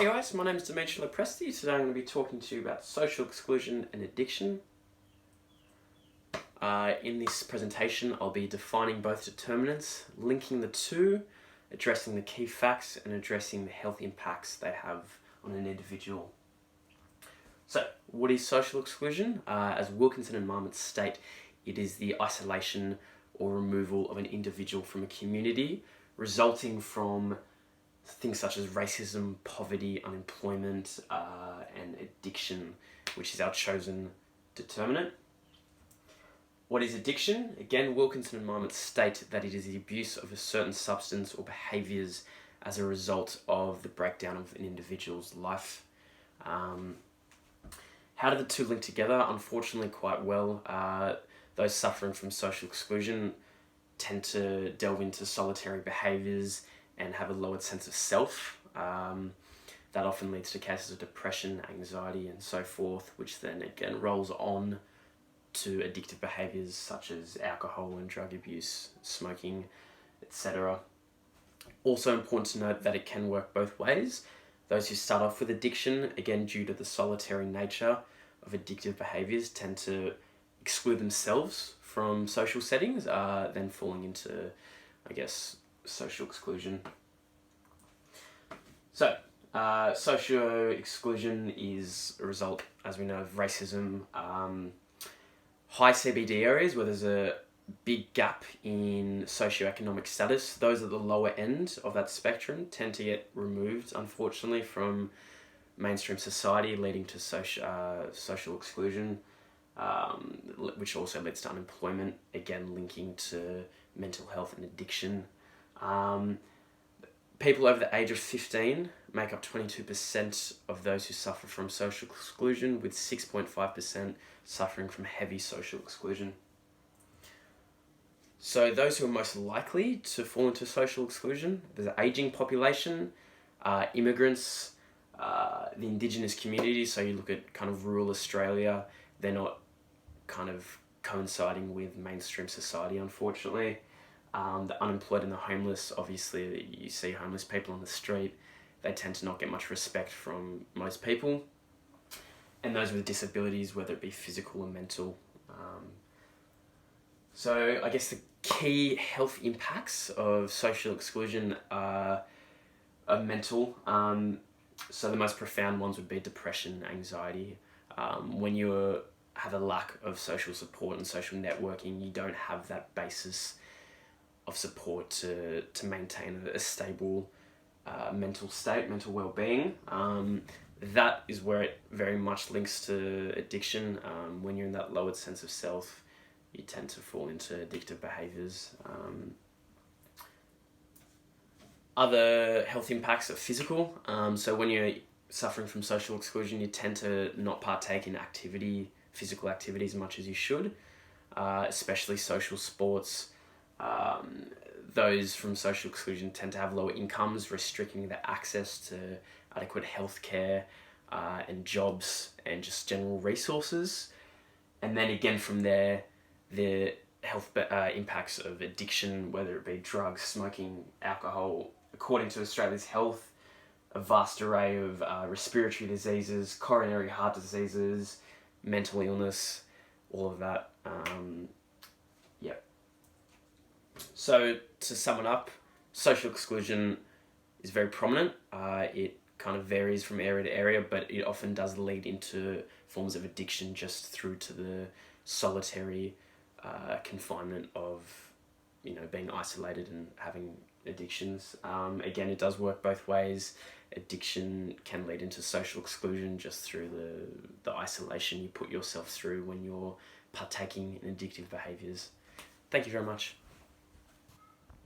Hey guys, my name is Dimitri Lepresti. Today I'm going to be talking to you about social exclusion and addiction. In this presentation I'll be defining both determinants, linking the two, addressing the key facts and addressing the health impacts they have on an individual. So, what is social exclusion? As Wilkinson and Marmot state, it is the isolation or removal of an individual from a community resulting from things such as racism, poverty, unemployment, and addiction, which is our chosen determinant. What is addiction? Again, Wilkinson and Marmot state that it is the abuse of a certain substance or behaviours as a result of the breakdown of an individual's life. How do the two link together? Unfortunately, quite well. Those suffering from social exclusion tend to delve into solitary behaviours and have a lowered sense of self. That often leads to cases of depression, anxiety, and so forth, which then again rolls on to addictive behaviours such as alcohol and drug abuse, smoking, etc. Also important to note that it can work both ways. Those who start off with addiction, again due to the solitary nature of addictive behaviours, tend to exclude themselves from social settings, then falling into, social exclusion. So, socio-exclusion is a result, as we know, of racism, high CBD areas where there's a big gap in socioeconomic status. Those at the lower end of that spectrum tend to get removed, unfortunately, from mainstream society, leading to social exclusion, which also leads to unemployment, again linking to mental health and addiction. People over the age of 15 make up 22% of those who suffer from social exclusion, with 6.5% suffering from heavy social exclusion. So those who are most likely to fall into social exclusion, there's an ageing population, immigrants, the Indigenous community. So you look at kind of rural Australia, they're not kind of coinciding with mainstream society, unfortunately. The unemployed and the homeless, obviously you see homeless people on the street, they tend to not get much respect from most people. And those with disabilities, whether it be physical or mental. So I guess the key health impacts of social exclusion are mental. So the most profound ones would be depression, anxiety. When you have a lack of social support and social networking, you don't have that basis of support to maintain a stable mental state, mental well-being. That is where it very much links to addiction. When you're in that lowered sense of self, you tend to fall into addictive behaviours. Other health impacts are physical. So when you're suffering from social exclusion, you tend to not partake in physical activity as much as you should, especially social sports. Those from social exclusion tend to have lower incomes, restricting their access to adequate healthcare and jobs and just general resources. And then again from there, the health impacts of addiction, whether it be drugs, smoking, alcohol. According to Australia's Health, a vast array of respiratory diseases, coronary heart diseases, mental illness, all of that. So to sum it up, social exclusion is very prominent. It kind of varies from area to area, but it often does lead into forms of addiction just through to the solitary confinement of, being isolated and having addictions. Again, it does work both ways. Addiction can lead into social exclusion just through the isolation you put yourself through when you're partaking in addictive behaviours. Thank you very much.